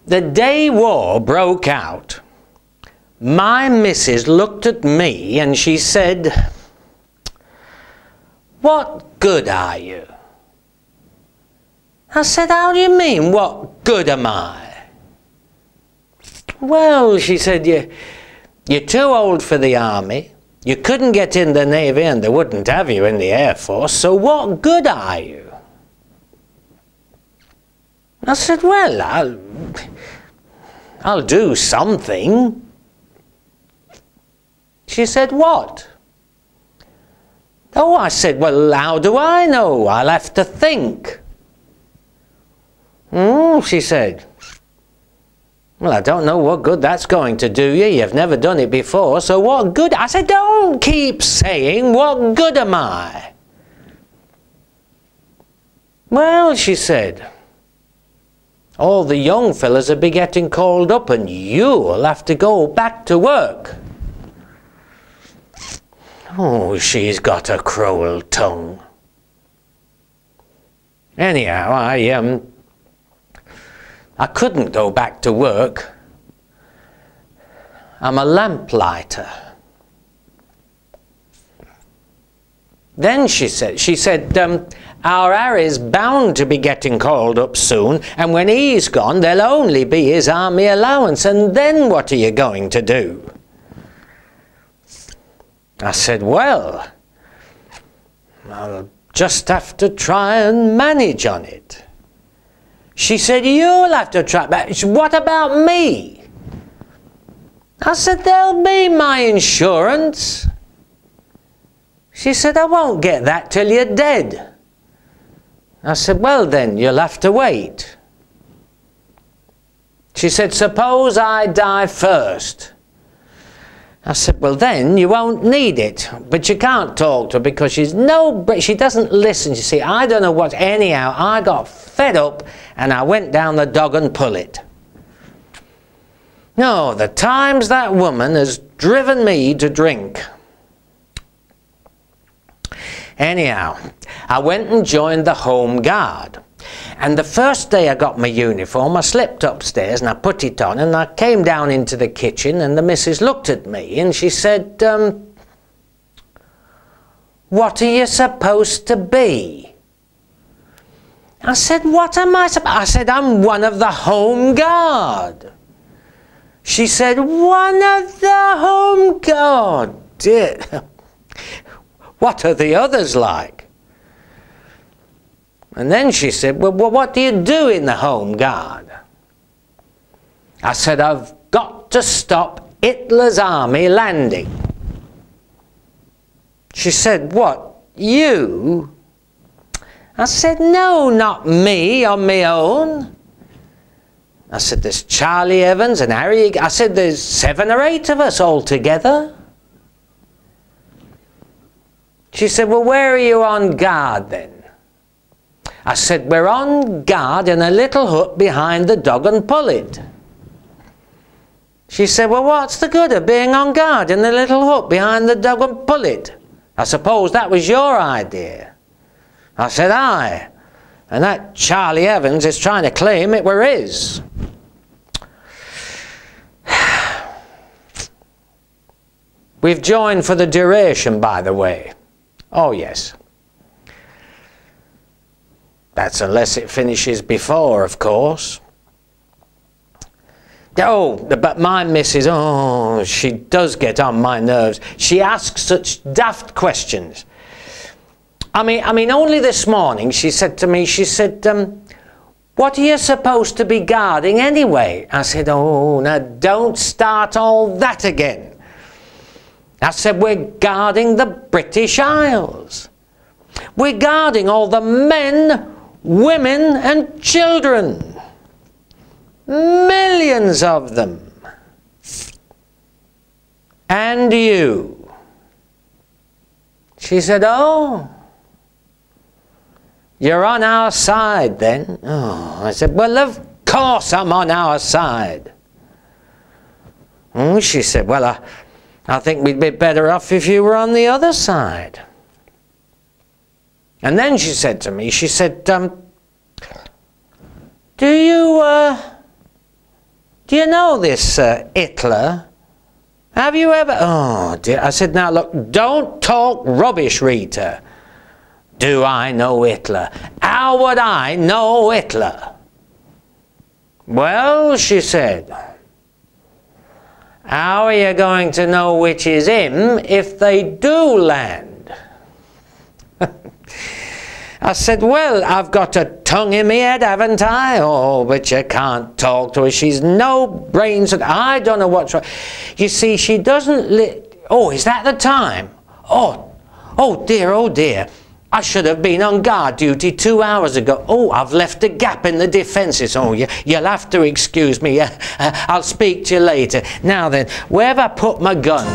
The day war broke out, my missus looked at me and she said, "What good are you?" I said, "How do you mean, what good am I?" "Well," she said, you're too old for the army, you couldn't get in the navy and they wouldn't have you in the air force, so what good are you?" I said, "Well, I'll do something." She said, "What?" "Oh," I said, "well, how do I know? I'll have to think." She said, "Well, I don't know what good that's going to do you. You've never done it before, so what good?" I said, "Don't keep saying, what good am I?" "Well," she said, "all the young fellas will be getting called up and you'll have to go back to work." Oh, she's got a cruel tongue. Anyhow, I couldn't go back to work. I'm a lamplighter. Then she said, "Our Harry's bound to be getting called up soon, and when he's gone, there'll only be his army allowance, and then what are you going to do?" I said, "Well, I'll just have to try and manage on it." She said, "You'll have to try, but what about me?" I said, "There'll be my insurance." She said, "I won't get that till you're dead." I said, "Well then, you'll have to wait." She said, "Suppose I die first." I said, "Well then, you won't need it." But you can't talk to her because she doesn't listen. You see, I don't know what, anyhow, I got fed up and I went down the dog and pull it. No, the times that woman has driven me to drink. Anyhow, I went and joined the Home Guard. And the first day I got my uniform, I slipped upstairs and I put it on and I came down into the kitchen and the missus looked at me and she said, "What are you supposed to be?" I said, "What am I supposed to be?" I said, "I'm one of the Home Guard." She said, "One of the Home Guard? Dear. What are the others like?" And then she said, "Well, what do you do in the Home Guard?" I said, "I've got to stop Hitler's army landing." She said, "What, you?" I said, "No, not me on my own." I said, "There's Charlie Evans and Harry." I said, "There's 7 or 8 of us all together." She said, "Well, where are you on guard then?" I said, "We're on guard in a little hut behind the Dog and Pullet." She said, "Well, what's the good of being on guard in the little hut behind the Dog and Pullet? I suppose that was your idea." I said, "Aye, and that Charlie Evans is trying to claim it were his." We've joined for the duration, by the way. Oh, yes. That's unless it finishes before, of course. Oh, but my missus, oh, she does get on my nerves. She asks such daft questions. I mean, only this morning she said to me, she said, "What are you supposed to be guarding anyway?" I said, "Oh, now don't start all that again." I said, "We're guarding the British Isles. We're guarding all the men, women and children. Millions of them. And you." She said, "Oh, you're on our side then?" Oh, I said, "Well, of course I'm on our side." Oh, she said, "Well, I think we'd be better off if you were on the other side." And then she said to me, she said, "Do you do you know this Hitler? Have you ever... Oh dear. I said, now look, don't talk rubbish, Rita. Do I know Hitler? How would I know Hitler? Well, she said, how are you going to know which is him if they do land? I said, well, I've got a tongue in me head, haven't I? Oh, but you can't talk to her. She's no brains. I don't know what's wrong. You see, she doesn't... Oh, is that the time? Oh dear, oh dear. I should have been on guard duty 2 hours ago. Oh, I've left a gap in the defences. Oh, you'll have to excuse me. I'll speak to you later. Now then, where have I put my gun?